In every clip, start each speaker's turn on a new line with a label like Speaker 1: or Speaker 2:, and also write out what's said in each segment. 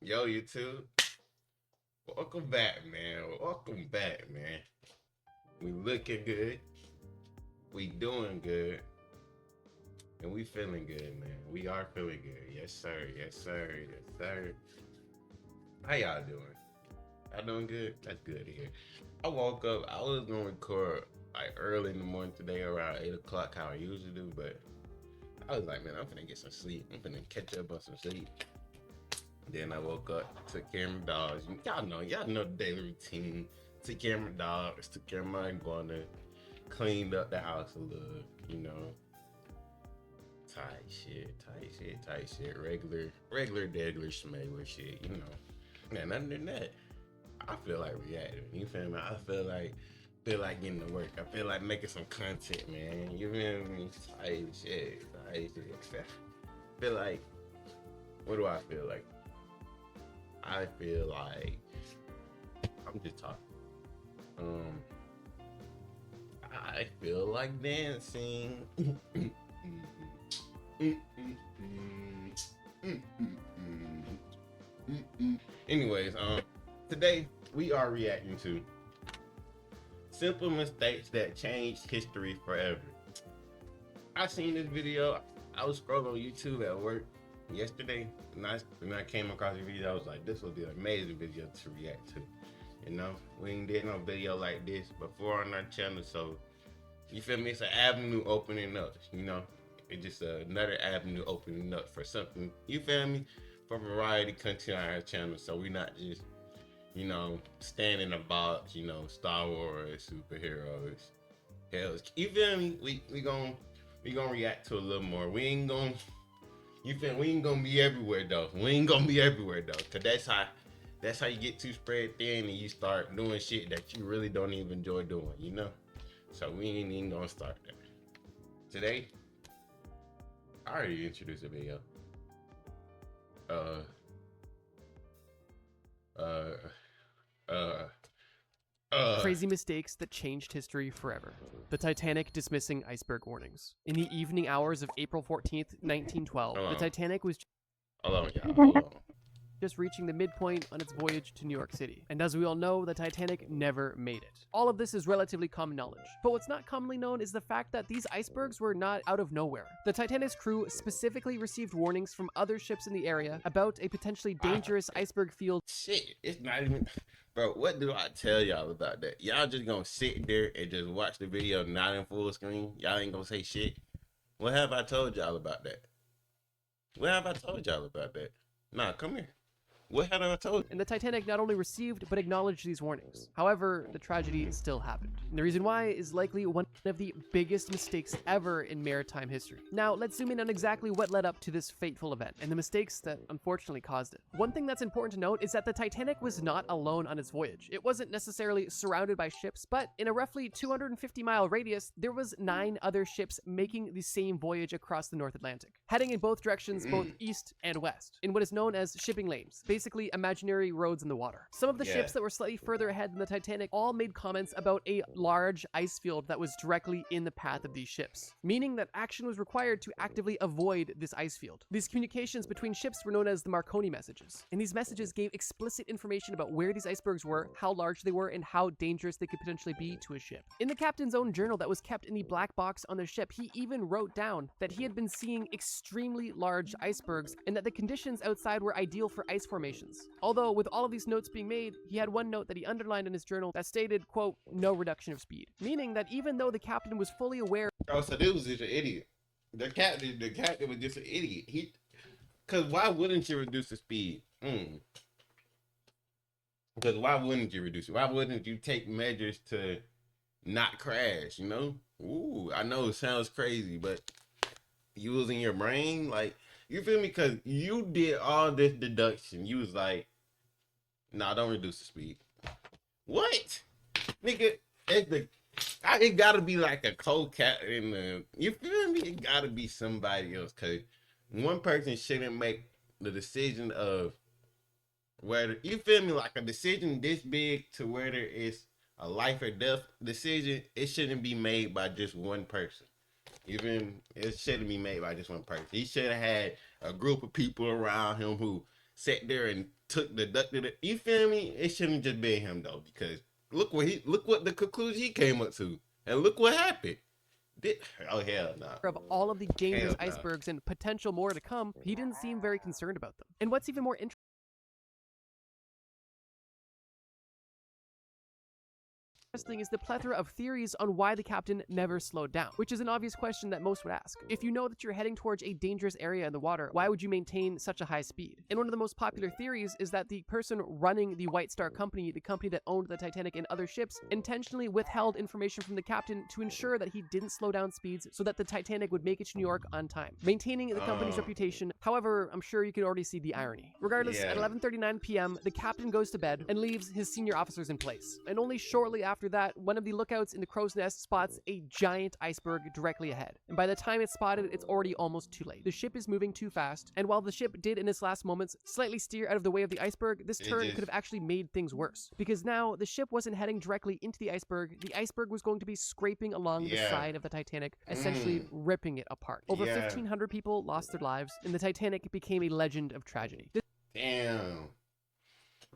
Speaker 1: Yo, YouTube. Welcome back, man. Welcome back, man. We looking good. We doing good. And we feeling good, man. We are feeling good. Yes, sir. Yes, sir. Yes, sir. How y'all doing? Y'all doing good? That's good to hear. I woke up. I was gonna record like early in the morning today around 8 o'clock, how I usually do, but I was like, man, I'm finna get some sleep. I'm finna catch up on some sleep. Then I woke up, took care of my dogs. Y'all know the daily routine. Took care of my dogs, took care of my iguana, cleaned up the house a little, you know. Tight shit. Regular, degular, schmegler shit, you know. And other than that, I feel like reacting. You feel me? I feel like getting to work. I feel like making some content, man. You feel me? Tight shit. I feel like, what do I feel like? I feel like I'm just talking. I feel like dancing. Anyways, today we are reacting to simple mistakes that changed history forever. I seen this video. I was scrolling on YouTube at work yesterday, and I came across the video. I was like, this will be an amazing video to react to. You know, we ain't did no video like this before on our channel, so you feel me? It's an avenue opening up. You know, it's just another avenue opening up for something. You feel me? For variety content on our channel, so we not just, you know, stand in a box. You know, Star Wars, superheroes, hell, you feel me? We gonna react to a little more. We ain't gonna, you feel? We ain't gonna be everywhere though. We ain't gonna be everywhere though, cause that's how you get too spread thin and you start doing shit that you really don't even enjoy doing. You know. So we ain't even gonna start there. Today, I already introduced the video. Uh, uh, uh,
Speaker 2: Crazy mistakes that changed history forever. The Titanic dismissing iceberg warnings. In the evening hours of April 14th, 1912, the Titanic was
Speaker 1: hold on, y'all. Hold on.
Speaker 2: just reaching the midpoint on its voyage to New York City. And as we all know, the Titanic never made it. All of this is relatively common knowledge. But what's not commonly known is the fact that these icebergs were not out of nowhere. The Titanic's crew specifically received warnings from other ships in the area about a potentially dangerous iceberg field.
Speaker 1: Shit, it's not even... Bro, what do I tell y'all about that? Y'all just gonna sit there and just watch the video not in full screen? Y'all ain't gonna say shit? What have I told y'all about that? What have I told y'all about that? Nah, come here. What had I told you?
Speaker 2: And the Titanic not only received but acknowledged these warnings. However, the tragedy still happened. And the reason why is likely one of the biggest mistakes ever in maritime history. Now, let's zoom in on exactly what led up to this fateful event and the mistakes that unfortunately caused it. One thing that's important to note is that the Titanic was not alone on its voyage. It wasn't necessarily surrounded by ships, but in a roughly 250-mile radius, there was 9 other ships making the same voyage across the North Atlantic, heading in both directions, both east and west, in what is known as shipping lanes, basically imaginary roads in the water. Some of the ships that were slightly further ahead than the Titanic all made comments about a large ice field that was directly in the path of these ships, meaning that action was required to actively avoid this ice field. These communications between ships were known as the Marconi messages, and these messages gave explicit information about where these icebergs were, how large they were, and how dangerous they could potentially be to a ship. In the captain's own journal that was kept in the black box on the ship, he even wrote down that he had been seeing extremely large icebergs and that the conditions outside were ideal for ice formations. Although, with all of these notes being made, he had one note that he underlined in his journal that stated, quote, no reduction of speed. Meaning that even though the captain was fully aware...
Speaker 1: Oh, so this was just an idiot. The captain was just an idiot. Cause why wouldn't you reduce the speed? Because why wouldn't you reduce it? Why wouldn't you take measures to not crash, you know? Ooh, I know it sounds crazy, but using your brain, like, you feel me? Because you did all this deduction. You was like, nah, don't reduce the speed. What? Nigga, it gotta be like a co-captain. You feel me? It gotta be somebody else. Because one person shouldn't make the decision of whether, you feel me, like a decision this big to whether it's a life or death decision, it shouldn't be made by just one person. Even it shouldn't be made by just one person. He should have had a group of people around him who sat there and deducted it. You feel me? It shouldn't just been him though, because look what the conclusion he came up to, and look what happened. Oh hell no!
Speaker 2: Of all of the dangerous
Speaker 1: Hell no.
Speaker 2: icebergs and potential more to come, he didn't seem very concerned about them. And what's even more interesting is the plethora of theories on why the captain never slowed down, which is an obvious question that most would ask. If you know that you're heading towards a dangerous area in the water, why would you maintain such a high speed? And one of the most popular theories is that the person running the White Star Company, the company that owned the Titanic and other ships, intentionally withheld information from the captain to ensure that he didn't slow down speeds so that the Titanic would make it to New York on time, maintaining the company's reputation. However, I'm sure you can already see the irony. Regardless, at 11:39 p.m., the captain goes to bed and leaves his senior officers in place. And only shortly after that, one of the lookouts in the crow's nest spots a giant iceberg directly ahead. And by the time it's spotted, it's already almost too late. The ship is moving too fast, and while the ship did in its last moments slightly steer out of the way of the iceberg, this turn could have actually made things worse. Because now, the ship wasn't heading directly into the iceberg was going to be scraping along the side of the Titanic, essentially ripping it apart. Over 1,500 people lost their lives, and the Titanic became a legend of tragedy.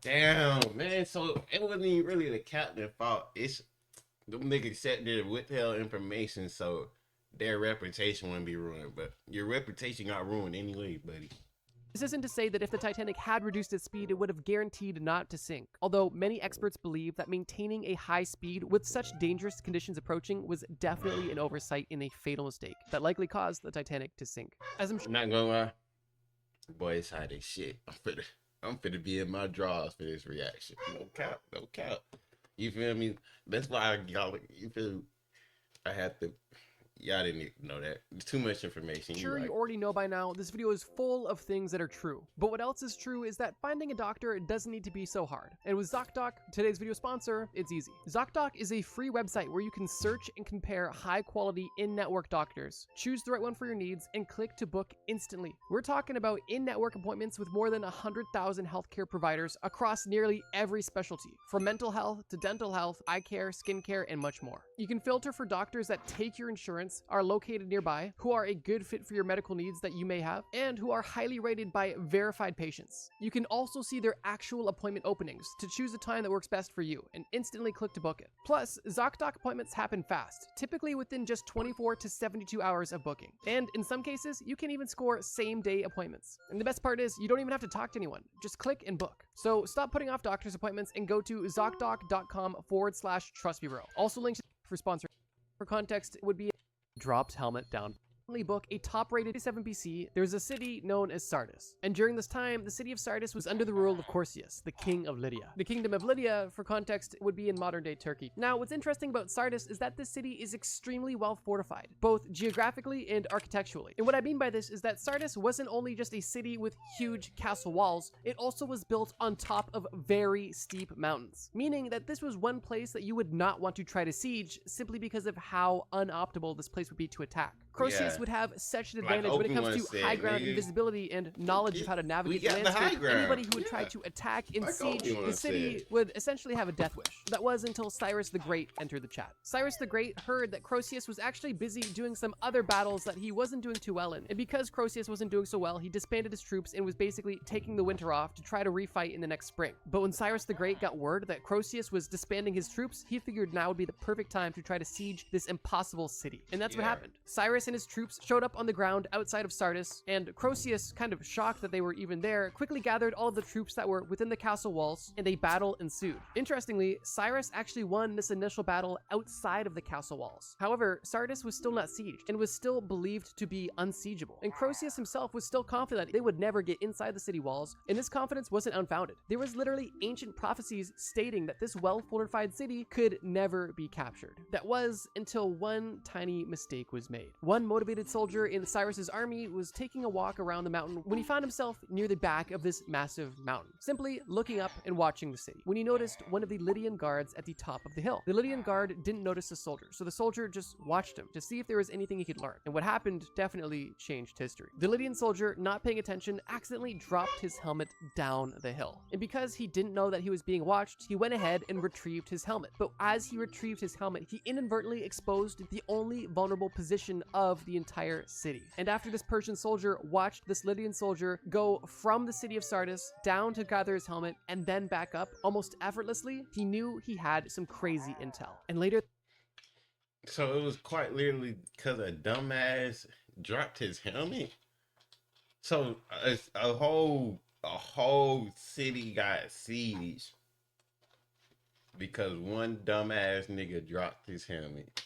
Speaker 1: Damn, man. So it wasn't even really the captain's fault. It's them niggas sat there withheld information so their reputation wouldn't be ruined. But your reputation got ruined anyway, buddy.
Speaker 2: This isn't to say that if the Titanic had reduced its speed, it would have guaranteed not to sink. Although many experts believe that maintaining a high speed with such dangerous conditions approaching was definitely an oversight and a fatal mistake that likely caused the Titanic to sink. As I'm
Speaker 1: not gonna lie, boy, it's hot as shit. I'm finna be in my drawers for this reaction. No cap. You feel me? That's why you feel I had to. Y'all didn't need to know that. There's too much information.
Speaker 2: Sure, you already know by now, this video is full of things that are true. But what else is true is that finding a doctor doesn't need to be so hard. And with ZocDoc, today's video sponsor, it's easy. ZocDoc is a free website where you can search and compare high-quality in-network doctors, choose the right one for your needs, and click to book instantly. We're talking about in-network appointments with more than 100,000 healthcare providers across nearly every specialty, from mental health to dental health, eye care, skincare, and much more. You can filter for doctors that take your insurance, are located nearby, who are a good fit for your medical needs that you may have, and who are highly rated by verified patients. You can also see their actual appointment openings to choose a time that works best for you and instantly click to book it. Plus, ZocDoc appointments happen fast, typically within just 24 to 72 hours of booking. And in some cases, you can even score same-day appointments. And the best part is, you don't even have to talk to anyone. Just click and book. So stop putting off doctor's appointments and go to ZocDoc.com/TrustBureau. Also linked for sponsor. For context, it would be dropped helmet down. Book a top-rated 7 BC, there's a city known as Sardis. And during this time, the city of Sardis was under the rule of Chorsius, the king of Lydia. The kingdom of Lydia, for context, would be in modern-day Turkey. Now, what's interesting about Sardis is that this city is extremely well fortified, both geographically and architecturally. And what I mean by this is that Sardis wasn't only just a city with huge castle walls, it also was built on top of very steep mountains. Meaning that this was one place that you would not want to try to siege simply because of how unoptimal this place would be to attack. Croesus would have such an advantage when it comes to high ground and visibility and knowledge of how to navigate the landscape. Anybody who would try to attack and siege the city would essentially have a death wish. That was until Cyrus the Great entered the chat. Cyrus the Great heard that Croesus was actually busy doing some other battles that he wasn't doing too well in. And because Croesus wasn't doing so well, he disbanded his troops and was basically taking the winter off to try to refight in the next spring. But when Cyrus the Great got word that Croesus was disbanding his troops, he figured now would be the perfect time to try to siege this impossible city. And that's what happened. Cyrus and his troops showed up on the ground outside of Sardis, and Croesus, kind of shocked that they were even there, quickly gathered all of the troops that were within the castle walls, and a battle ensued. Interestingly, Cyrus actually won this initial battle outside of the castle walls. However, Sardis was still not sieged, and was still believed to be unsiegeable. And Croesus himself was still confident they would never get inside the city walls, and this confidence wasn't unfounded. There was literally ancient prophecies stating that this well-fortified city could never be captured. That was until one tiny mistake was made. One motivated soldier in Cyrus's army was taking a walk around the mountain when he found himself near the back of this massive mountain, simply looking up and watching the city, when he noticed one of the Lydian guards at the top of the hill. The Lydian guard didn't notice the soldier, so the soldier just watched him to see if there was anything he could learn, and what happened definitely changed history. The Lydian soldier, not paying attention, accidentally dropped his helmet down the hill, and because he didn't know that he was being watched, he went ahead and retrieved his helmet. But as he retrieved his helmet, he inadvertently exposed the only vulnerable position of of the entire city. And after this Persian soldier watched this Lydian soldier go from the city of Sardis down to gather his helmet and then back up almost effortlessly, he knew he had some crazy intel. And later,
Speaker 1: So it was quite literally because a dumbass dropped his helmet. So it's a whole city got sieged because one dumbass nigga dropped his helmet.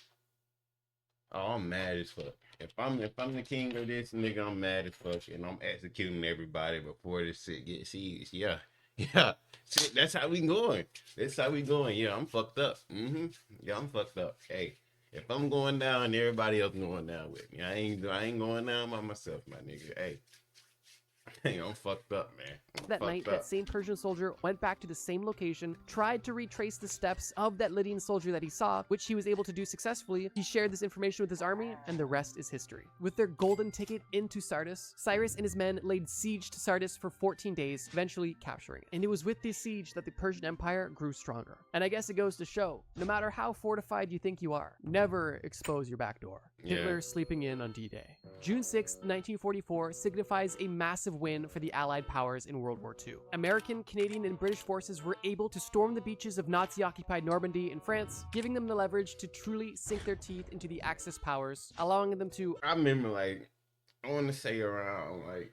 Speaker 1: Oh, I'm mad as fuck. If I'm the king of this nigga, I'm mad as fuck, and I'm executing everybody before this shit gets sieged. Yeah, yeah. Shit, that's how we going. That's how we going. Yeah, I'm fucked up. Yeah, I'm fucked up. Hey, if I'm going down, everybody else going down with me. I ain't going down by myself, my nigga. Hey. Hey, I'm fucked up, man.
Speaker 2: that night, that same Persian soldier went back to the same location, tried to retrace the steps of that Lydian soldier that he saw, which he was able to do successfully. He shared this information with his army, and the rest is history. With their golden ticket into Sardis, Cyrus and his men laid siege to Sardis for 14 days, eventually capturing it. And it was with this siege that the Persian Empire grew stronger. And I guess it goes to show, no matter how fortified you think you are, never expose your back door. Hitler sleeping in on D-Day. June 6, 1944 signifies a massive win for the Allied powers in World War II. American, Canadian, and British forces were able to storm the beaches of Nazi-occupied Normandy in France, giving them the leverage to truly sink their teeth into the Axis powers, allowing them to...
Speaker 1: I remember, like, I want to say around, like,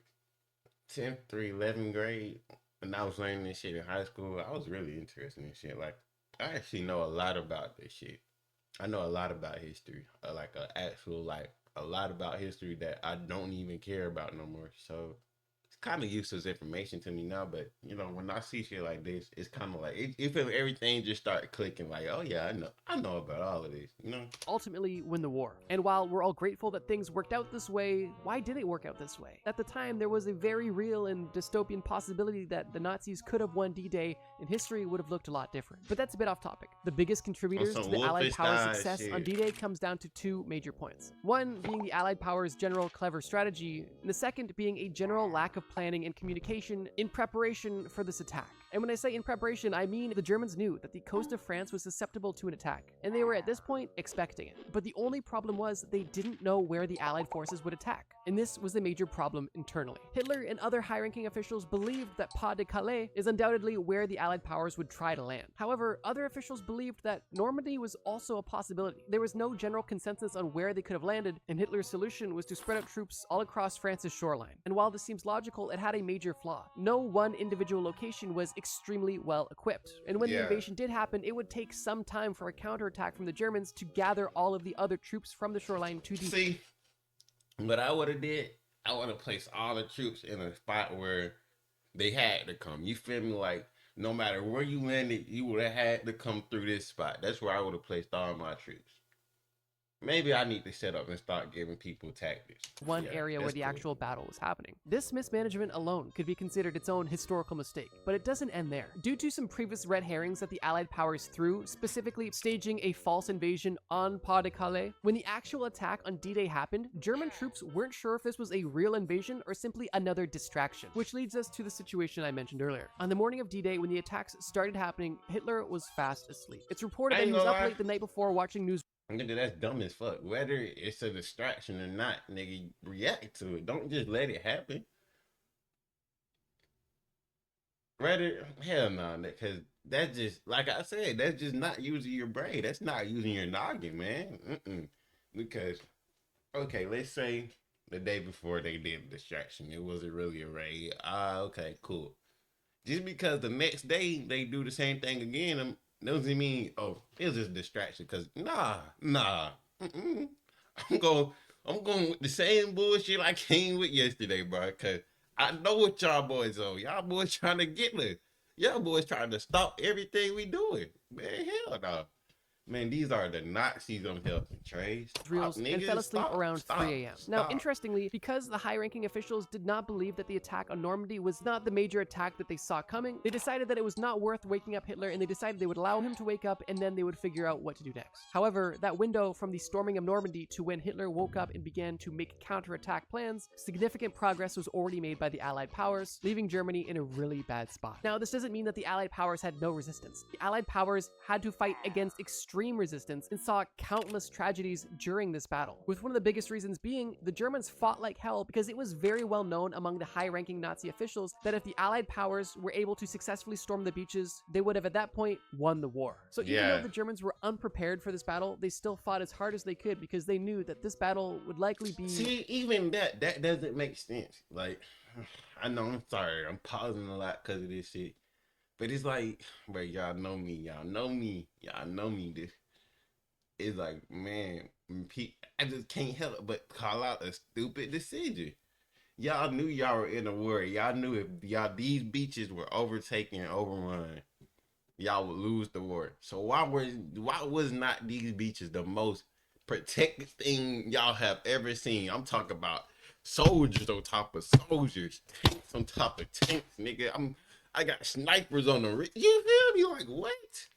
Speaker 1: 10th through 11th grade, when I was learning this shit in high school, I was really interested in shit. Like, I actually know a lot about this shit. I know a lot about history, like a lot about history that I don't even care about no more. So it's kind of useless information to me now. But you know, when I see shit like this, it's kind of like it feels everything just start clicking. Like, oh yeah, I know about all of this. You know,
Speaker 2: ultimately win the war. And while we're all grateful that things worked out this way, why did it work out this way? At the time, there was a very real and dystopian possibility that the Nazis could have won D-Day and history would have looked a lot different. But that's a bit off topic. The biggest contributors to the Allied powers' success on D-Day comes down to two major points. One being the Allied powers' general clever strategy, and the second being a general lack of planning and communication in preparation for this attack. And when I say in preparation, I mean the Germans knew that the coast of France was susceptible to an attack, and they were at this point expecting it. But the only problem was they didn't know where the Allied forces would attack, and this was a major problem internally. Hitler and other high-ranking officials believed that Pas de Calais is undoubtedly where the Allied powers would try to land. However, other officials believed that Normandy was also a possibility. There was no general consensus on where they could have landed, and Hitler's solution was to spread out troops all across France's shoreline. And while this seems logical, it had a major flaw. No one individual location was extremely well equipped. And when the invasion did happen, it would take some time for a counterattack from the Germans to gather all of the other troops from the shoreline to
Speaker 1: See, what I would have did, I would have placed all the troops in a spot where they had to come. You feel me? Like, no matter where you landed, you would have had to come through this spot. That's where I would have placed all my troops. Maybe I need to set up and start giving people tactics.
Speaker 2: One area where the actual battle was happening. This mismanagement alone could be considered its own historical mistake, but it doesn't end there. Due to some previous red herrings that the Allied powers threw, specifically staging a false invasion on Pas de Calais, when the actual attack on D-Day happened, German troops weren't sure if this was a real invasion or simply another distraction, which leads us to the situation I mentioned earlier. On the morning of D-Day, when the attacks started happening, Hitler was fast asleep. It's reported that he was up late the night before watching news.
Speaker 1: Nigga, that's dumb as fuck. Whether it's a distraction or not, nigga, react to it. Don't just let it happen. Rather, hell no, because that's just, like I said, that's just not using your brain. That's not using your noggin, man. Because, okay, let's say the day before they did the distraction, it wasn't really a raid. Okay, cool. Just because the next day they do the same thing again, doesn't mean, oh, it was just a distraction. Cause nah. I'm going with the same bullshit I came with yesterday, bro. Cause I know what y'all boys on. Y'all boys trying to get me. Y'all boys trying to stop everything we doing. Man, hell no. Man, these are the Nazis on Health and Trades.
Speaker 2: And fell asleep around 3 a.m. Now, interestingly, because the high-ranking officials did not believe that the attack on Normandy was not the major attack that they saw coming, they decided that it was not worth waking up Hitler, and they decided they would allow him to wake up, and then they would figure out what to do next. However, that window from the storming of Normandy to when Hitler woke up and began to make counterattack plans, significant progress was already made by the Allied powers, leaving Germany in a really bad spot. Now, this doesn't mean that the Allied powers had no resistance. The Allied powers had to fight against extreme extreme resistance and saw countless tragedies during this battle, with one of the biggest reasons being the Germans fought like hell because it was very well known among the high-ranking Nazi officials that if the Allied powers were able to successfully storm the beaches, they would have at that point won the war. So even though the Germans were unprepared for this battle, they still fought as hard as they could because they knew that this battle would likely be...
Speaker 1: See, even that doesn't make sense. Like, I know, I'm sorry, I'm pausing a lot because of this shit. But it's like, bro, y'all know me. This is like, man, I just can't help it but call out a stupid decision. Y'all knew y'all were in a war. Y'all knew if these beaches were overtaken and overrun, y'all would lose the war. So why was not these beaches the most protected thing y'all have ever seen? I'm talking about soldiers on top of soldiers, tanks on top of tanks, nigga. I got snipers on the rig. You feel me? Like, what?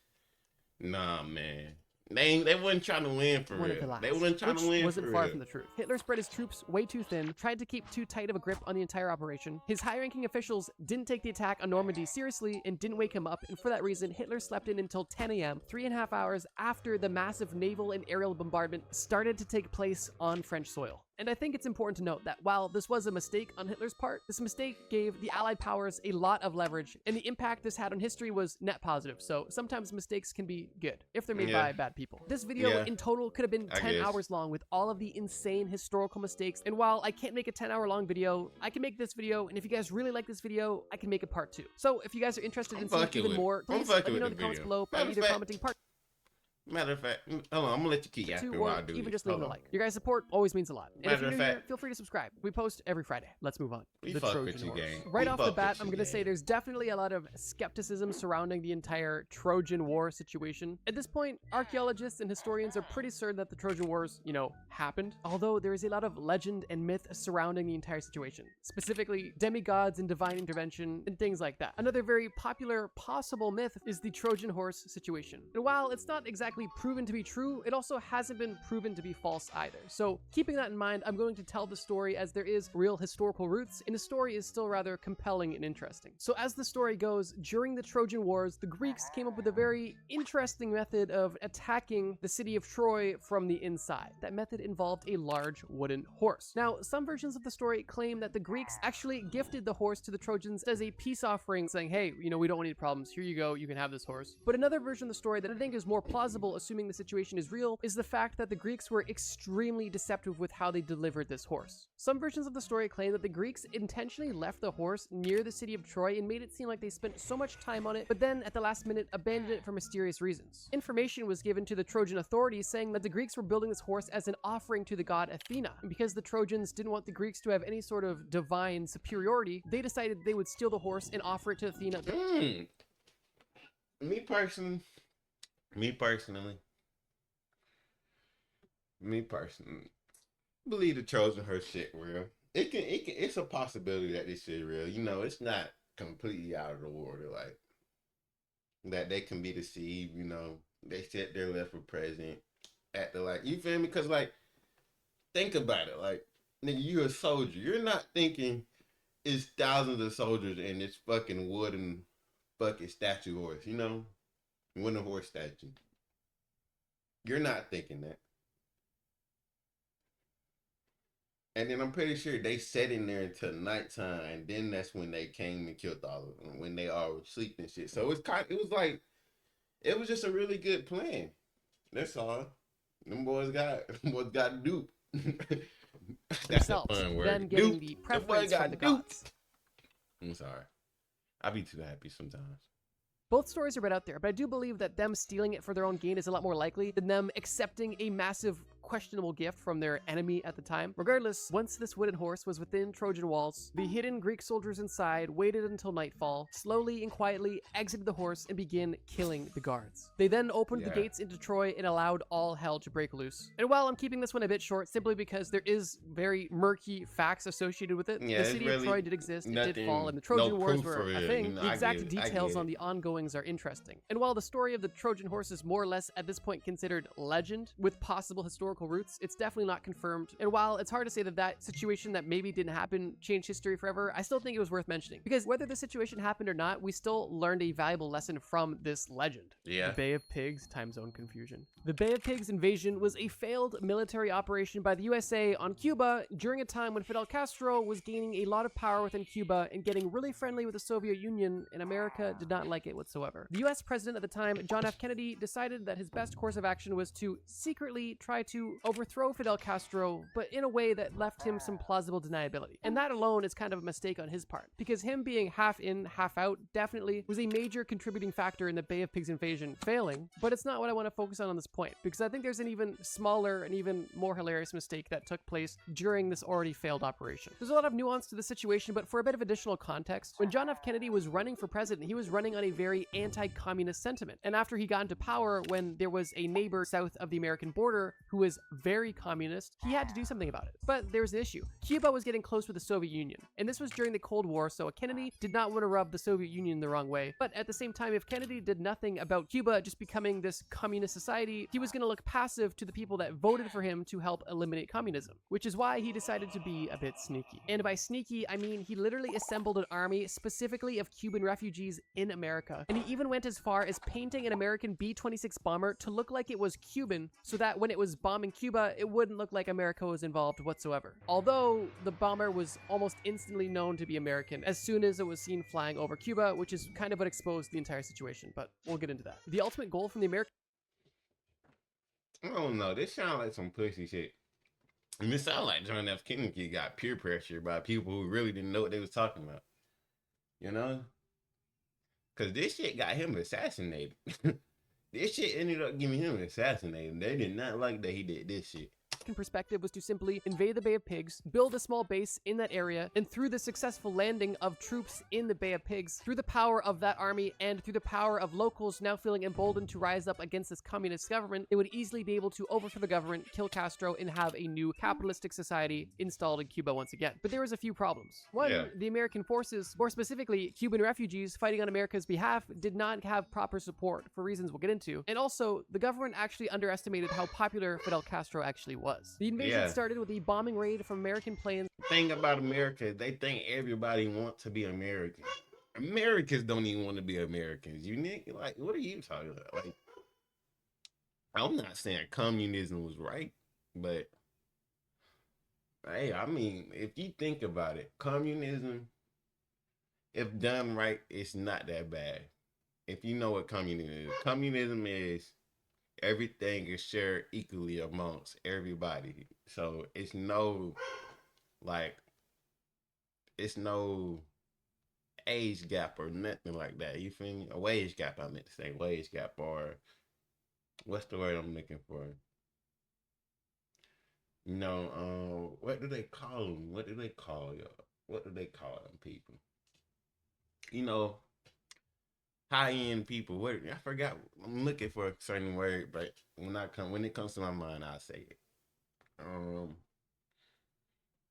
Speaker 1: Nah, man. They wasn't trying to win for real. They wasn't trying to win for real.
Speaker 2: Wasn't far from the truth. Hitler spread his troops way too thin, tried to keep too tight of a grip on the entire operation. His high-ranking officials didn't take the attack on Normandy seriously and didn't wake him up, and for that reason, Hitler slept in until 10 a.m., 3.5 hours after the massive naval and aerial bombardment started to take place on French soil. And I think it's important to note that while this was a mistake on Hitler's part, this mistake gave the Allied powers a lot of leverage, and the impact this had on history was net positive, so sometimes mistakes can be good, if they're made by bad people. This video in total could have been 10 hours long with all of the insane historical mistakes, and while I can't make a 10-hour long video, I can make this video, and if you guys really like this video, I can make a part 2. So if you guys are interested in seeing even more, please let me know in the comments below by either commenting part...
Speaker 1: Matter of fact, hold on, I'm gonna let you keep yapping while I do
Speaker 2: even
Speaker 1: this.
Speaker 2: just leaving a like. Your guys' support always means a lot. And if you're new here, feel free to subscribe. We post every Friday. Let's move on.
Speaker 1: The Trojan Horse.
Speaker 2: Right off the bat, I'm gonna say there's definitely a lot of skepticism surrounding the entire Trojan War situation. At this point, archaeologists and historians are pretty certain that the Trojan Wars, happened. Although there is a lot of legend and myth surrounding the entire situation, specifically demigods and divine intervention and things like that. Another very popular possible myth is the Trojan horse situation. And while it's not exactly proven to be true, it also hasn't been proven to be false either. So keeping that in mind, I'm going to tell the story as there is real historical roots, and the story is still rather compelling and interesting. So as the story goes, during the Trojan Wars, the Greeks came up with a very interesting method of attacking the city of Troy from the inside. That method involved a large wooden horse. Now, some versions of the story claim that the Greeks actually gifted the horse to the Trojans as a peace offering, saying, hey, we don't want any problems. Here you go. You can have this horse. But another version of the story that I think is more plausible, assuming the situation is real, is the fact that the Greeks were extremely deceptive with how they delivered this horse. Some versions of the story claim that the Greeks intentionally left the horse near the city of Troy and made it seem like they spent so much time on it, but then at the last minute abandoned it for mysterious reasons. Information was given to the Trojan authorities saying that the Greeks were building this horse as an offering to the god Athena, and because the Trojans didn't want the Greeks to have any sort of divine superiority, they decided they would steal the horse and offer it to Athena.
Speaker 1: Me personally, believe the Trojan horse shit real. It's a possibility that this shit real. It's not completely out of the water. Like that they can be deceived. They set their left for president at the you feel me? Because think about it. Like nigga, you're a soldier. You're not thinking it's thousands of soldiers in this fucking wooden fucking statue horse. Wooden horse statue. You're not thinking that. And then I'm pretty sure they sat in there until nighttime, and then that's when they came and killed all of them, when they all were asleep and shit. So it was just a really good plan. That's all. Them boys got duped. That's a fun word.
Speaker 2: Then getting the preference from the gods.
Speaker 1: I'm sorry. I be too happy sometimes.
Speaker 2: Both stories are right out there, but I do believe that them stealing it for their own gain is a lot more likely than them accepting a massive questionable gift from their enemy at the time. Regardless, once this wooden horse was within Trojan walls, the hidden Greek soldiers inside waited until nightfall, slowly and quietly exited the horse and began killing the guards. They then opened the gates into Troy and allowed all hell to break loose. And while I'm keeping this one a bit short, simply because there is very murky facts associated with it, the city of Troy did exist, it did fall, and the Trojan Wars were a thing. The exact details on the ongoings are interesting. And while the story of the Trojan horse is more or less at this point considered legend, with possible historical historical roots, it's definitely not confirmed. And while it's hard to say that that situation that maybe didn't happen changed history forever, I still think it was worth mentioning. Because whether the situation happened or not, we still learned a valuable lesson from this legend.
Speaker 1: Yeah.
Speaker 2: The Bay of Pigs time zone confusion. The Bay of Pigs invasion was a failed military operation by the USA on Cuba during a time when Fidel Castro was gaining a lot of power within Cuba and getting really friendly with the Soviet Union, and America did not like it whatsoever. The US president at the time, John F. Kennedy, decided that his best course of action was to secretly try to overthrow Fidel Castro, but in a way that left him some plausible deniability. And that alone is kind of a mistake on his part, because him being half in, half out definitely was a major contributing factor in the Bay of Pigs invasion failing, but it's not what I want to focus on this point, because I think there's an even smaller and even more hilarious mistake that took place during this already failed operation. There's a lot of nuance to the situation, but for a bit of additional context, when John F. Kennedy was running for president, he was running on a very anti-communist sentiment. And after he got into power, when there was a neighbor south of the American border who was very communist, he had to do something about it. But there was an issue. Cuba was getting close with the Soviet Union, and this was during the Cold War, so Kennedy did not want to rub the Soviet Union the wrong way. But at the same time, if Kennedy did nothing about Cuba just becoming this communist society, he was going to look passive to the people that voted for him to help eliminate communism, which is why he decided to be a bit sneaky. And by sneaky, I mean he literally assembled an army specifically of Cuban refugees in America. And he even went as far as painting an American B-26 bomber to look like it was Cuban, so that when it was bombing Cuba, it wouldn't look like America was involved whatsoever. Although the bomber was almost instantly known to be American as soon as it was seen flying over Cuba, which is kind of what exposed the entire situation, but we'll get into that. The ultimate goal from the American...
Speaker 1: I don't know. This sounds like some pussy shit. And this sounds like John F. Kennedy got peer pressure by people who really didn't know what they was talking about. You know? Because this shit got him assassinated. This shit ended up getting him assassinated. They did not like that he did this shit.
Speaker 2: perspective was to simply invade the Bay of Pigs, build a small base in that area, and through the successful landing of troops in the Bay of Pigs, through the power of that army and through the power of locals now feeling emboldened to rise up against this communist government, they would easily be able to overthrow the government, kill Castro, and have a new capitalistic society installed in Cuba once again. But there was a few problems. One, the American forces, more specifically Cuban refugees fighting on America's behalf, did not have proper support for reasons we'll get into. And also, the government actually underestimated how popular Fidel Castro actually was. The invasion started with a bombing raid from American planes.
Speaker 1: The thing about America, they think everybody wants to be American. Americans don't even want to be Americans. You nigga, like, what are you talking about? Like, I'm not saying communism was right, but hey, I mean, if you think about it, communism, if done right, it's not that bad. If you know what communism is everything is shared equally amongst everybody. So it's no, like, it's no age gap or nothing like that. You feel me? A wage gap, I meant to say wage gap, or what's the word I'm looking for? You know, what do they call them? What do they call y'all? What do they call them people? You know, high-end people. What, I forgot. I'm looking for a certain word, but when it comes to my mind, I'll say it.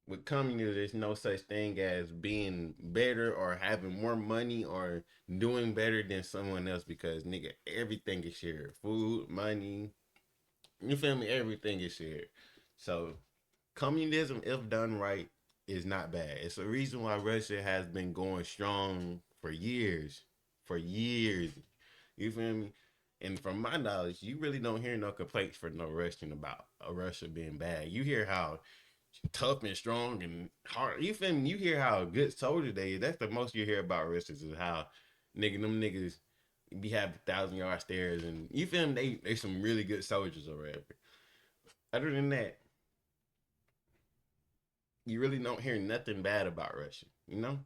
Speaker 1: With communism, there's no such thing as being better or having more money or doing better than someone else, because nigga, everything is shared. Food, money, you feel me? Everything is shared. So communism, if done right, is not bad. It's the reason why Russia has been going strong for years. You feel me? And from my knowledge, you really don't hear no complaints for no Russian about Russia being bad. You hear how tough and strong and hard. You feel me? You hear how good soldiers they is. That's the most you hear about Russians, is how them niggas be having 1,000-yard stares, and you feel me? They some really good soldiers or whatever. Other than that, you really don't hear nothing bad about Russia, you know?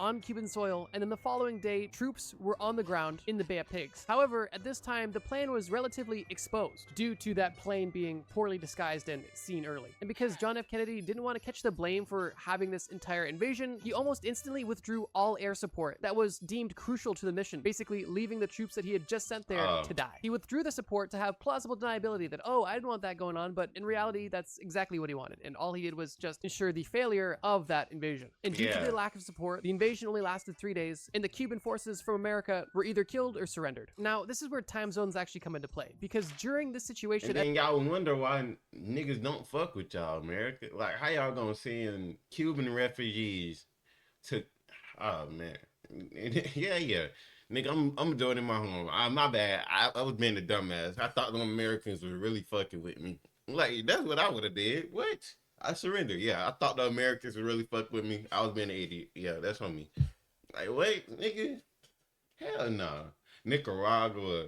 Speaker 2: On Cuban soil, and then the following day, troops were on the ground in the Bay of Pigs. However, at this time, the plan was relatively exposed due to that plane being poorly disguised and seen early. And because John F. Kennedy didn't want to catch the blame for having this entire invasion, he almost instantly withdrew all air support that was deemed crucial to the mission, basically leaving the troops that he had just sent there to die. He withdrew the support to have plausible deniability that, oh, I didn't want that going on, but in reality, that's exactly what he wanted. And all he did was just ensure the failure of that invasion. And due to the lack of support, the invasion only lasted 3 days, and the Cuban forces from America were either killed or surrendered. Now, this is where time zones actually come into play, because during this situation,
Speaker 1: And then y'all wonder why niggas don't fuck with y'all, America. Like, how y'all gonna send Cuban refugees to? Oh man, yeah. Nigga, I'm doing it in my home. My bad. I was being a dumbass. I thought them Americans were really fucking with me. Like, that's what I would have did. What? I surrendered. Yeah, I thought the Americans would really fuck with me. I was being an idiot. Yeah, that's on me. Like, wait, nigga. Hell no. Nicaragua.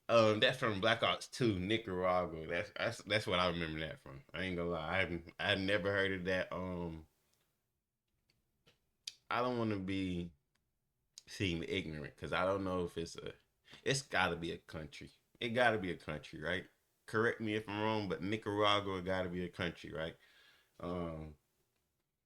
Speaker 1: That's from Black Ops 2, Nicaragua. That's what I remember that from. I ain't gonna lie. I've never heard of that. I don't want to seem ignorant because I don't know if it's gotta be a country. It gotta be a country, right? Correct me if I'm wrong, but Nicaragua gotta be a country, right?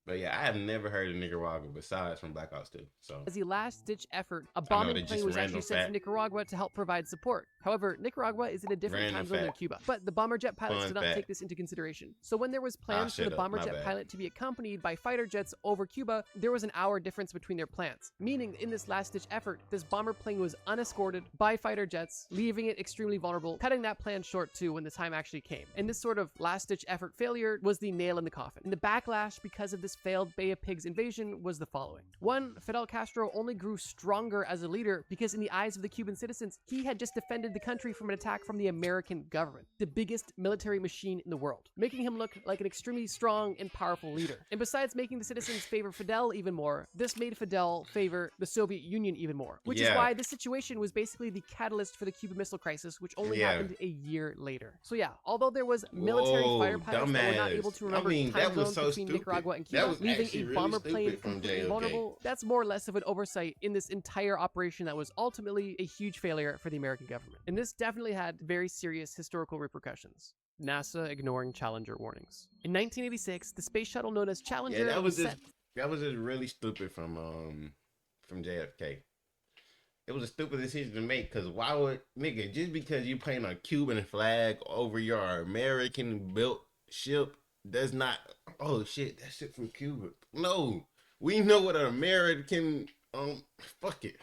Speaker 1: But yeah, I have never heard of Nicaragua besides from Black Ops 2. So
Speaker 2: as a last-ditch effort, a bombing plane was actually sent to Nicaragua to help provide support. However, Nicaragua is in a different time zone than Cuba, but the bomber jet pilots did not take this into consideration. So when there was plans for the bomber jet pilot to be accompanied by fighter jets over Cuba, there was an hour difference between their plans. Meaning, in this last-ditch effort, this bomber plane was unescorted by fighter jets, leaving it extremely vulnerable, cutting that plan short too when the time actually came. And this sort of last-ditch effort failure was the nail in the coffin. And the backlash because of this failed Bay of Pigs invasion was the following. 1. Fidel Castro only grew stronger as a leader because in the eyes of the Cuban citizens, he had just defended the country from an attack from the American government, the biggest military machine in the world, making him look like an extremely strong and powerful leader. And besides making the citizens favor Fidel even more, this made Fidel favor the Soviet Union even more, which is why this situation was basically the catalyst for the Cuban Missile Crisis, which only happened a year later. So yeah, although there was military fighter pilots that were not able to remember time zones between Nicaragua and Cuba, leaving a bomber plane completely vulnerable, that's more or less of an oversight in this entire operation that was ultimately a huge failure for the American government. And this definitely had very serious historical repercussions. NASA ignoring Challenger warnings. In 1986, the space shuttle known as Challenger
Speaker 1: that was just really stupid from JFK. It was a stupid decision to make because why would nigga just because you playing a Cuban flag over your American built ship does not shit, that shit from Cuba. No, we know what an American fuck it,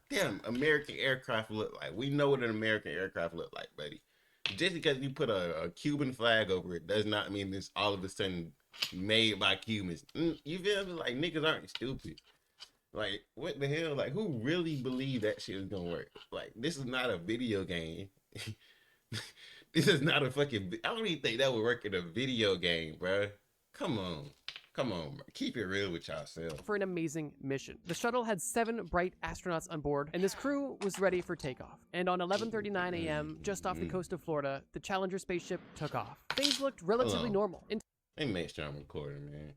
Speaker 1: damn American aircraft look like. We know what an American aircraft look like, buddy. Just because you put a Cuban flag over it does not mean it's all of a sudden made by Cubans. You feel me? Like niggas aren't stupid. Like what the hell? Like who really believed that shit was gonna work? Like this is not a video game. This is not a fucking. I don't even think that would work in a video game, bro. Come on, bro. Keep it real with yourself.
Speaker 2: For an amazing mission. The shuttle had 7 bright astronauts on board, and this crew was ready for takeoff. And on 11:39 a.m., just off the coast of Florida, the Challenger spaceship took off. Things looked relatively normal.
Speaker 1: They make sure I'm recording, man.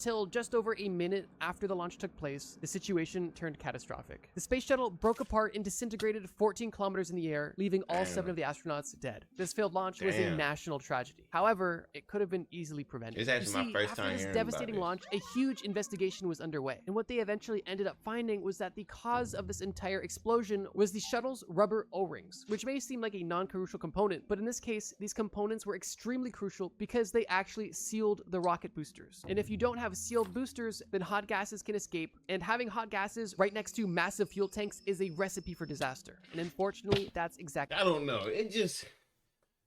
Speaker 2: Until just over a minute after the launch took place, the situation turned catastrophic. The space shuttle broke apart and disintegrated 14 kilometers in the air, leaving all 7 of the astronauts dead. This failed launch was a national tragedy. However, it could have been easily prevented.
Speaker 1: It's actually my first time hearing about this.
Speaker 2: After this devastating launch, a huge investigation was underway. And what they eventually ended up finding was that the cause of this entire explosion was the shuttle's rubber O-rings, which may seem like a non-crucial component, but in this case, these components were extremely crucial because they actually sealed the rocket boosters. And if you don't have sealed boosters, then hot gases can escape, and having hot gases right next to massive fuel tanks is a recipe for disaster. And unfortunately, that's exactly.
Speaker 1: I don't know. It just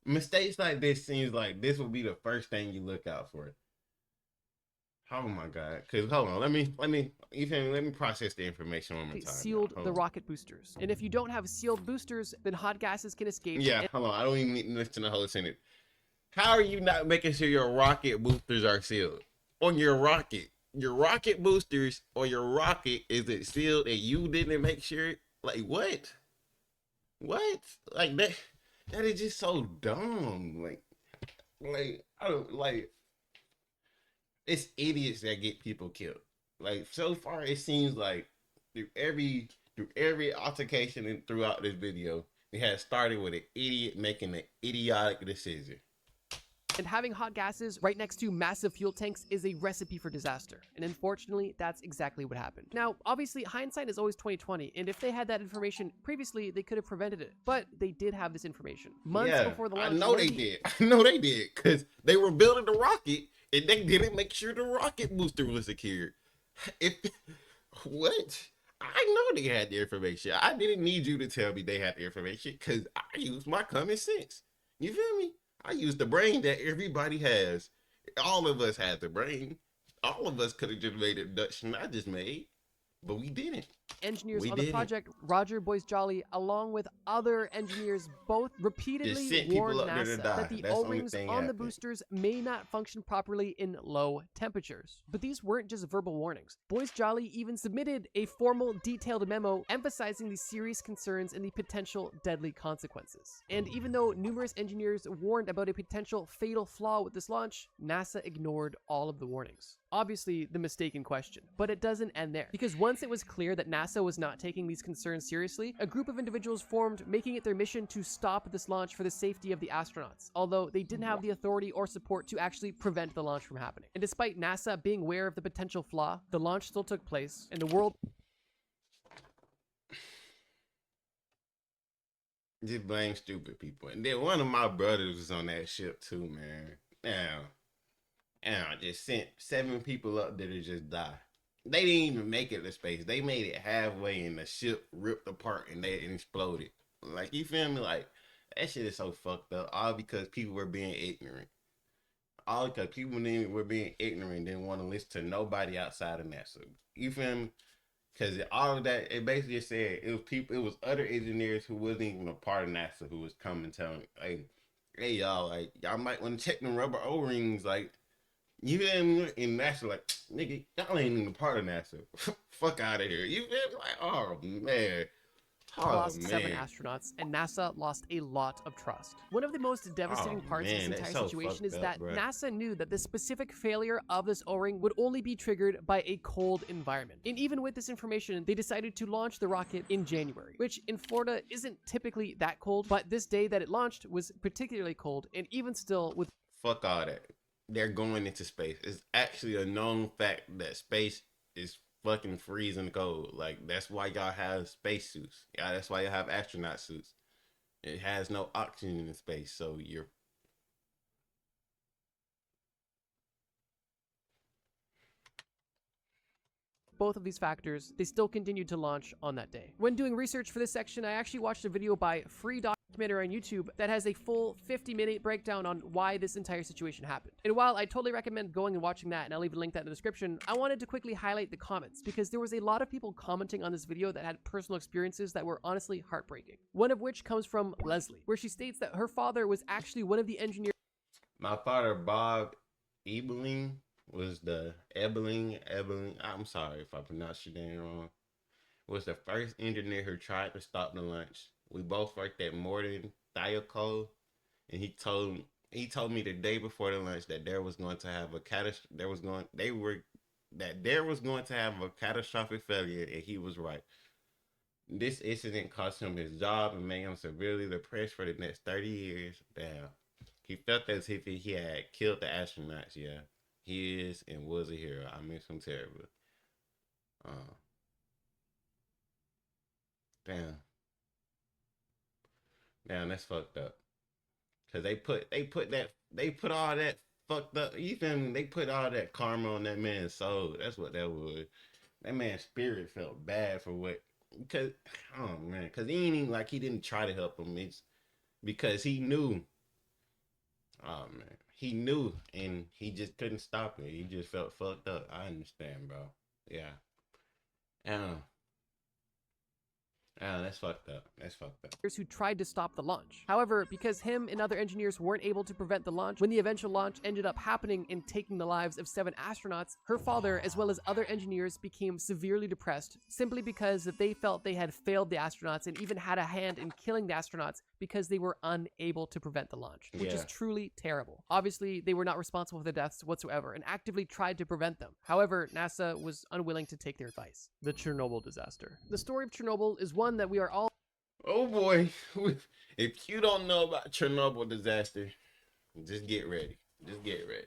Speaker 1: mistakes like this seems like this will be the first thing you look out for. Oh my god! Cause hold on, let me process the information one more time.
Speaker 2: Sealed the rocket boosters, and if you don't have sealed boosters, then hot gases can escape.
Speaker 1: Yeah, hold on. I don't even need to listen to the whole sentence. How are you not making sure your rocket boosters are sealed? On your rocket boosters or your rocket, is it sealed and you didn't make sure? Like what? Like that is just so dumb. Like I don't like. It's idiots that get people killed. Like so far, it seems like through every altercation and throughout this video, it has started with an idiot making an idiotic decision.
Speaker 2: And having hot gases right next to massive fuel tanks is a recipe for disaster. And unfortunately, that's exactly what happened. Now, obviously, hindsight is always 20/20, and if they had that information previously, they could have prevented it. But they did have this information months before the launch.
Speaker 1: I know they did, because they were building the rocket, and they didn't make sure the rocket booster was secured. If what? I know they had the information. I didn't need you to tell me they had the information because I used my common sense. You feel me? I used the brain that everybody has. All of us had the brain. All of us could have just made a deduction I just made, but we didn't.
Speaker 2: Engineers
Speaker 1: We
Speaker 2: on the
Speaker 1: didn't.
Speaker 2: project, Roger Boyce Jolly, along with other engineers, both
Speaker 1: Just
Speaker 2: repeatedly
Speaker 1: sent
Speaker 2: warned
Speaker 1: people up there to
Speaker 2: NASA
Speaker 1: die.
Speaker 2: that the
Speaker 1: That's the only
Speaker 2: O-rings
Speaker 1: thing
Speaker 2: on the
Speaker 1: happened.
Speaker 2: boosters may not function properly in low temperatures. But these weren't just verbal warnings. Boyce Jolly even submitted a formal, detailed memo emphasizing the serious concerns and the potential deadly consequences. And even though numerous engineers warned about a potential fatal flaw with this launch, NASA ignored all of the warnings. Obviously, the mistake in question. But it doesn't end there, because once it was clear that NASA was not taking these concerns seriously, a group of individuals formed, making it their mission to stop this launch for the safety of the astronauts, although they didn't have the authority or support to actually prevent the launch from happening. And despite NASA being aware of the potential flaw, the launch still took place, and the world
Speaker 1: Just blame stupid people. And then one of my brothers was on that ship too, man. Now, just sent 7 people up there to just die. They didn't even make it to space. They made it halfway and the ship ripped apart and they exploded. Like, you feel me? Like, that shit is so fucked up. All because people were being ignorant. All because people were being ignorant, didn't want to listen to nobody outside of NASA. You feel me? Because all of that, it basically said it was people, it was other engineers who wasn't even a part of NASA who was coming telling, hey y'all, like y'all might want to check them rubber O-rings, like you feel me? And NASA like, nigga, y'all ain't even a part of NASA. Fuck out of here. You feel me? Like, oh man. Oh
Speaker 2: lost 7
Speaker 1: man.
Speaker 2: astronauts, and NASA lost a lot of trust. One of the most devastating parts of
Speaker 1: man,
Speaker 2: this
Speaker 1: that's
Speaker 2: entire
Speaker 1: so
Speaker 2: situation is
Speaker 1: fucked
Speaker 2: that
Speaker 1: up, bro.
Speaker 2: NASA knew that the specific failure of this O-ring would only be triggered by a cold environment. And even with this information, they decided to launch the rocket in January, which in Florida isn't typically that cold, but this day that it launched was particularly cold, and even still with
Speaker 1: Fuck all that. They're going into space. It's actually a known fact that space is fucking freezing cold. Like that's why y'all have spacesuits. Yeah, that's why y'all have astronaut suits. It has no oxygen in space, so you're
Speaker 2: both of these factors, they still continued to launch on that day. When doing research for this section, I actually watched a video by Free Documentary on YouTube that has a full 50-minute breakdown on why this entire situation happened. And while I totally recommend going and watching that, and I'll even link that in the description, I wanted to quickly highlight the comments because there was a lot of people commenting on this video that had personal experiences that were honestly heartbreaking. One of which comes from Leslie, where she states that her father was actually one of the engineers.
Speaker 1: my father Bob Ebeling was the Ebeling. I'm sorry if I pronounced your name wrong. Was the first engineer who tried to stop the launch. We both worked at Morton Thiokol, and he told me the day before the launch that there was going to have a there was going to have a catastrophic failure, and he was right. This incident cost him his job and made him severely depressed for the next 30 years. Damn. He felt as if he had killed the astronauts. Yeah, he is and was a hero. I miss him terribly. Uh, damn, damn, that's fucked up. Cause they put all that fucked up. You feel me? They put all that karma on that man's soul. That's what that was. That man's spirit felt bad for what. Cause oh man, cause he ain't even like he didn't try to help him. It's because he knew. Oh man, he knew, and he just couldn't stop it. He just felt fucked up. I understand, bro. Yeah. Um. That's fucked up. That's fucked up.
Speaker 2: Who tried to stop the launch. However, because him and other engineers weren't able to prevent the launch, when the eventual launch ended up happening and taking the lives of 7 astronauts, her father, as well as other engineers, became severely depressed simply because they felt they had failed the astronauts and even had a hand in killing the astronauts because they were unable to prevent the launch, which is
Speaker 1: Yeah.
Speaker 2: truly terrible. Obviously, they were not responsible for the deaths whatsoever and actively tried to prevent them. However, NASA was unwilling to take their advice. The Chernobyl disaster. The story of Chernobyl is one that we are all
Speaker 1: Oh boy, if you don't know about Chernobyl disaster, just get ready. Just get ready.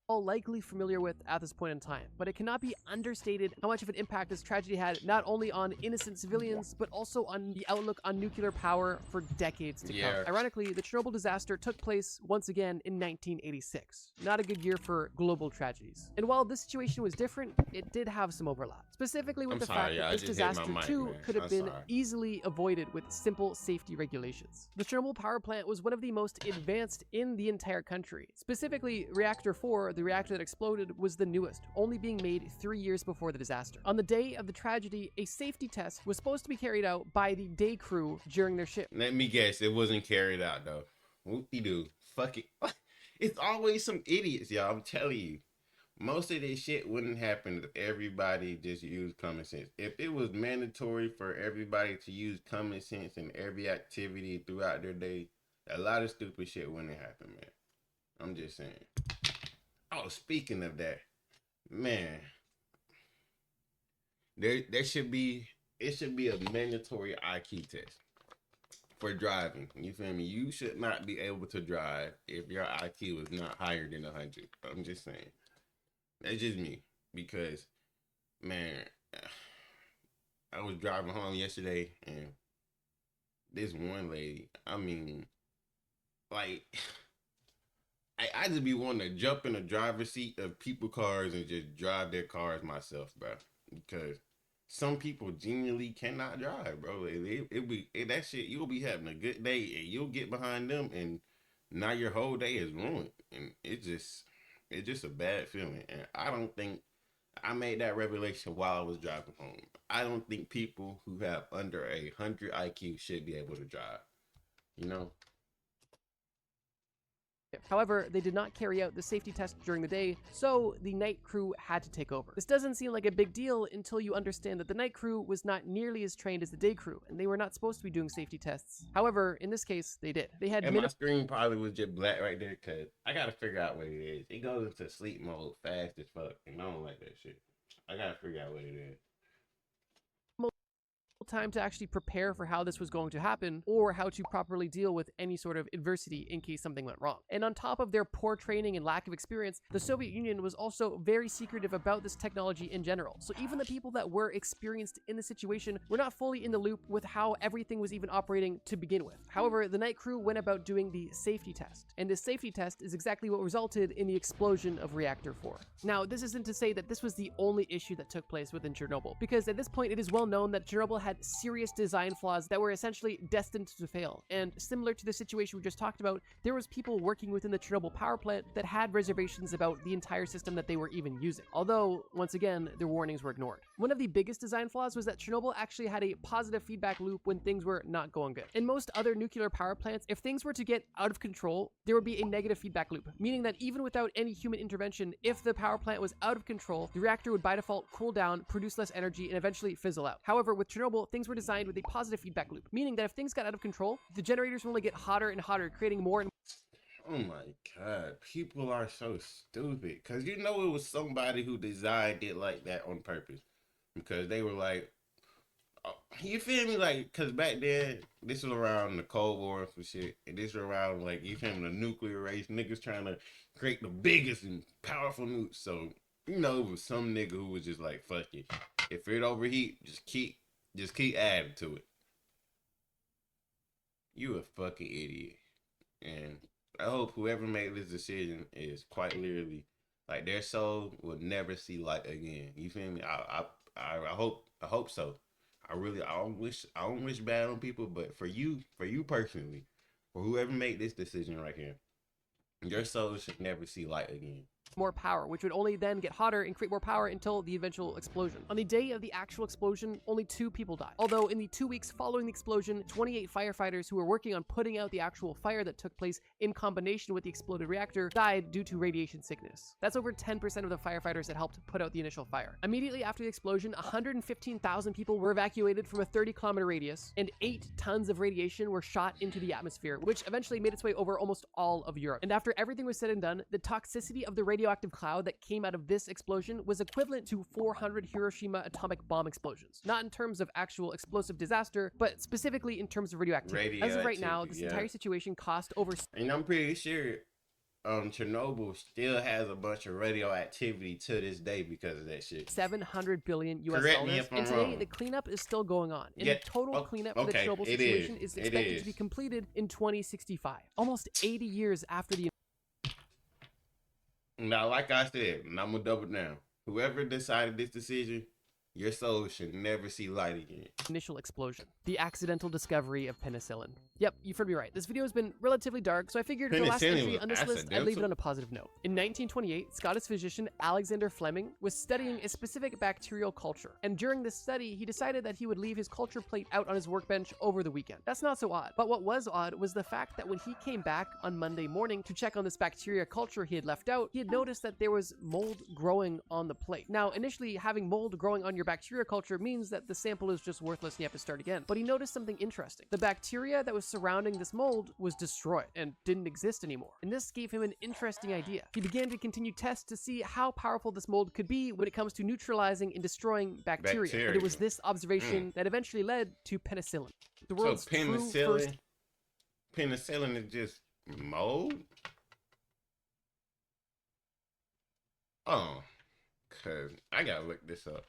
Speaker 2: all likely familiar with at this point in time, but it cannot be understated how much of an impact this tragedy had not only on innocent civilians, but also on the outlook on nuclear power for decades to come. Ironically, the Chernobyl disaster took place once again in 1986. Not a good year for global tragedies. And while this situation was different, it did have some overlap, specifically with the fact that this disaster too could have been easily avoided with simple safety regulations. The Chernobyl power plant was one of the most advanced in the entire country. Specifically, Reactor 4, the reactor that exploded, was the newest, only being made 3 years before the disaster. On the day of the tragedy, a safety test was supposed to be carried out by the day crew during their shift.
Speaker 1: Let me guess, it wasn't carried out though. Whoop-de-doo. Fuck it. It's always some idiots, y'all. I'm telling you. Most of this shit wouldn't happen if everybody just used common sense. If it was mandatory for everybody to use common sense in every activity throughout their day, a lot of stupid shit wouldn't happen, man. I'm just saying. Oh, speaking of that, man, there should be a mandatory IQ test for driving. You feel me? You should not be able to drive if your IQ is not higher than 100. I'm just saying. That's just me, because, man, I was driving home yesterday, and this one lady, I mean, like, I just be wanting to jump in the driver's seat of people's cars and just drive their cars myself, bro, because some people genuinely cannot drive, bro. That shit, you'll be having a good day, and you'll get behind them, and now your whole day is ruined, and it's just a bad feeling. And I don't think I made that revelation while I was driving home. I don't think people who have under 100 IQ should be able to drive. You know?
Speaker 2: However, they did not carry out the safety test during the day, so the night crew had to take over. This doesn't seem like a big deal until you understand that the night crew was not nearly as trained as the day crew, and they were not supposed to be doing safety tests. However, in this case, they did. They had
Speaker 1: my screen probably was just black right there, because I gotta figure out what it is. It goes into sleep mode fast as fuck, and I don't like that shit. I gotta figure out what it is.
Speaker 2: Time to actually prepare for how this was going to happen, or how to properly deal with any sort of adversity in case something went wrong. And on top of their poor training and lack of experience, the Soviet Union was also very secretive about this technology in general. So even the people that were experienced in the situation were not fully in the loop with how everything was even operating to begin with. However, the night crew went about doing the safety test, and this safety test is exactly what resulted in the explosion of Reactor 4. Now, this isn't to say that this was the only issue that took place within Chernobyl, because at this point it is well known that Chernobyl had serious design flaws that were essentially destined to fail. And similar to the situation we just talked about, there was people working within the Chernobyl power plant that had reservations about the entire system that they were even using. Although, once again, their warnings were ignored. One of the biggest design flaws was that Chernobyl actually had a positive feedback loop when things were not going good. In most other nuclear power plants, if things were to get out of control, there would be a negative feedback loop, meaning that even without any human intervention, if the power plant was out of control, the reactor would by default cool down, produce less energy, and eventually fizzle out. However, with Chernobyl, things were designed with a positive feedback loop, meaning that if things got out of control, the generators will only get hotter and hotter, creating more and
Speaker 1: Oh my god, people are so stupid. Because you know it was somebody who designed it like that on purpose. Because they were like, oh, you feel me? Like, because back then, this was around the Cold War and shit. And this was around, like, you feel me, the nuclear race. Niggas trying to create the biggest and powerful nukes. So, you know, it was some nigga who was just like, fuck it. If it overheat, just keep adding to it. You a fucking idiot. And I hope whoever made this decision is quite literally, like, their soul will never see light again. You feel me? I hope so. I don't wish bad on people, but for you personally, for whoever made this decision right here, your soul should never see light again.
Speaker 2: more power, which would only then get hotter and create more power until the eventual explosion. On the day of the actual explosion, only 2 people died. Although in the 2 weeks following the explosion, 28 firefighters who were working on putting out the actual fire that took place in combination with the exploded reactor died due to radiation sickness. That's over 10% of the firefighters that helped put out the initial fire. Immediately after the explosion, 115,000 people were evacuated from a 30-kilometer radius, and 8 tons of radiation were shot into the atmosphere, which eventually made its way over almost all of Europe. And after everything was said and done, the toxicity of the radioactive cloud that came out of this explosion was equivalent to 400 Hiroshima atomic bomb explosions. Not in terms of actual explosive disaster, but specifically in terms of radioactivity. As of right now, this entire situation cost over...
Speaker 1: And I'm pretty sure Chernobyl still has a bunch of radioactivity to this day because of that shit.
Speaker 2: 700 billion US
Speaker 1: Correct me
Speaker 2: dollars,
Speaker 1: if I'm
Speaker 2: and today
Speaker 1: wrong.
Speaker 2: the cleanup is still going on. And
Speaker 1: Yeah,
Speaker 2: the total cleanup for the
Speaker 1: okay,
Speaker 2: Chernobyl
Speaker 1: it
Speaker 2: situation
Speaker 1: is.
Speaker 2: is
Speaker 1: It
Speaker 2: expected to be
Speaker 1: is.
Speaker 2: completed in 2065, almost 80 years after the
Speaker 1: Now, like I said, and I'm gonna double down. Whoever decided this decision, your soul should never see light again.
Speaker 2: initial explosion, the accidental discovery of penicillin. Yep, you've heard me right. This video has been relatively dark, so I figured for the last
Speaker 1: Penicillin
Speaker 2: entry
Speaker 1: was
Speaker 2: on this list, I'd leave it
Speaker 1: accidental?
Speaker 2: on a positive note. In 1928, Scottish physician Alexander Fleming was studying a specific bacterial culture, and during this study, he decided that he would leave his culture plate out on his workbench over the weekend. That's not so odd, but what was odd was the fact that when he came back on Monday morning to check on this bacteria culture he had left out, he had noticed that there was mold growing on the plate. Now, initially, having mold growing on your bacteria culture means that the sample is just worthless and you have to start again. But he noticed something interesting. The bacteria that was surrounding this mold was destroyed and didn't exist anymore. And this gave him an interesting idea. He began to continue tests to see how powerful this mold could be when it comes to neutralizing and destroying bacteria. And it was this observation that eventually led to penicillin. The world's true first
Speaker 1: Penicillin is just mold? Oh, cause I gotta look this up.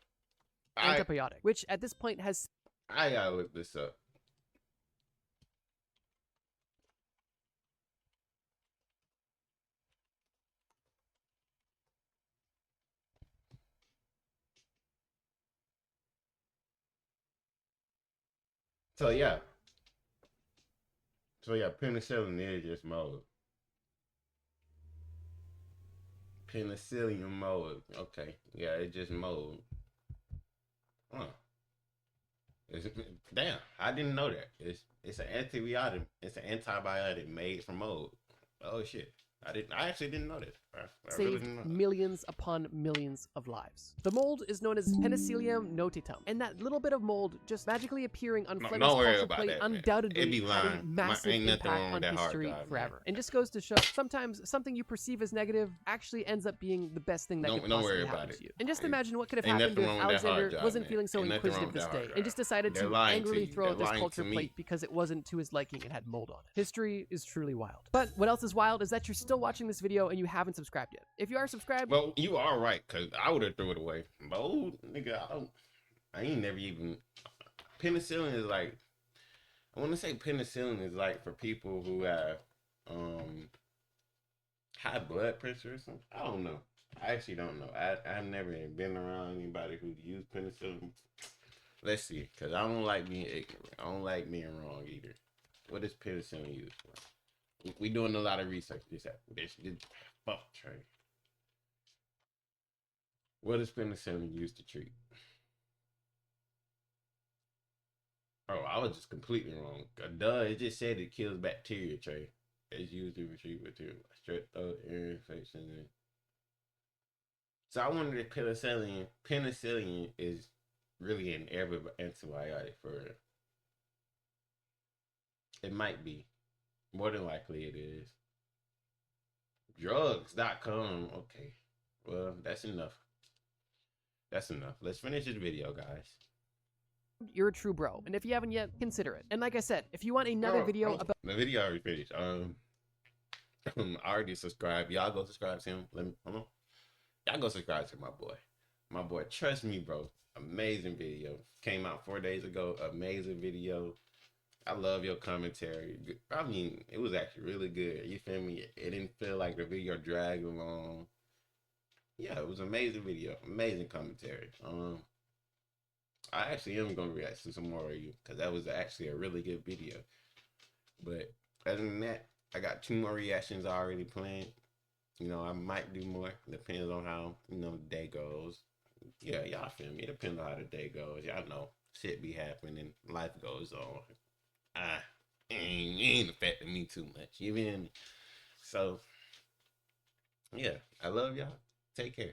Speaker 2: antibiotic, which at this point has
Speaker 1: I gotta look this up. So yeah. Penicillin is just mold. Penicillium mold. Okay. Yeah, it's just mold. Huh. Damn, I didn't know that. It's an antibiotic. It's an antibiotic made from mold. Oh shit. I actually didn't know that. I really
Speaker 2: saved
Speaker 1: didn't know that.
Speaker 2: millions upon millions of lives. The mold is known as Penicillium notatum, and that little bit of mold just magically appearing on Fleming's
Speaker 1: don't worry
Speaker 2: culture
Speaker 1: about
Speaker 2: plate
Speaker 1: that, man.
Speaker 2: undoubtedly
Speaker 1: It be
Speaker 2: had a
Speaker 1: lying.
Speaker 2: massive
Speaker 1: Ain't nothing
Speaker 2: impact
Speaker 1: wrong with
Speaker 2: on
Speaker 1: that hard
Speaker 2: history
Speaker 1: drive, man.
Speaker 2: forever. And just goes to show, sometimes something you perceive as negative actually ends up being the best thing that could
Speaker 1: Don't
Speaker 2: possibly
Speaker 1: worry
Speaker 2: happen
Speaker 1: about
Speaker 2: to
Speaker 1: it.
Speaker 2: you. And just imagine what could have
Speaker 1: Ain't
Speaker 2: happened
Speaker 1: nothing
Speaker 2: if
Speaker 1: wrong with that hard
Speaker 2: Alexander
Speaker 1: drive,
Speaker 2: wasn't
Speaker 1: man.
Speaker 2: feeling so
Speaker 1: Ain't nothing wrong
Speaker 2: inquisitive
Speaker 1: with
Speaker 2: this
Speaker 1: that hard
Speaker 2: day and
Speaker 1: drive.
Speaker 2: just decided
Speaker 1: They're
Speaker 2: to
Speaker 1: lying to
Speaker 2: angrily
Speaker 1: you.
Speaker 2: throw out
Speaker 1: They're
Speaker 2: this
Speaker 1: lying
Speaker 2: culture
Speaker 1: to me.
Speaker 2: plate because it wasn't to his liking and had mold on it. History is truly wild. But what else is wild is that you're still watching this video and you haven't subscribed yet. If you are subscribed,
Speaker 1: Well, you are right, cause I would have threw it away. Mold, nigga, I ain't never even. Penicillin is like, I want to say penicillin is like for people who have high blood pressure or something. I don't know. I actually don't know. I've never been around anybody who used penicillin. Let's see, cause I don't like being ignorant. I don't like being wrong either. What is penicillin used for? We doing a lot of research. This fuck Trey. What is penicillin used to treat? Oh, I was just completely wrong. Duh, it just said it kills bacteria, Trey. It's used to retrieve material, strep throat, ear infection. So I wonder if penicillin is really an antibiotic for it. It might be. More than likely it is. Drugs.com. Okay. Well, that's enough. That's enough. Let's finish this video, guys.
Speaker 2: you're a true bro. And if you haven't yet, consider it. And like I said, if you want another video about
Speaker 1: the video already finished. I already subscribed. Y'all go subscribe to him. Hold on. Y'all go subscribe to my boy. My boy, trust me, bro. Amazing video. Came out 4 days ago. Amazing video. I love your commentary. I mean, it was actually really good. You feel me? It didn't feel like the video dragged along. Yeah, it was an amazing video. Amazing commentary. I actually am going to react to some more of you because that was actually a really good video. But other than that, I got 2 more reactions already planned. You know, I might do more. Depends on how, you know, the day goes. Yeah, y'all feel me. It depends on how the day goes. Y'all know shit be happening. Life goes on. It ain't affecting me too much. You feel me? So, yeah, I love y'all. Take care.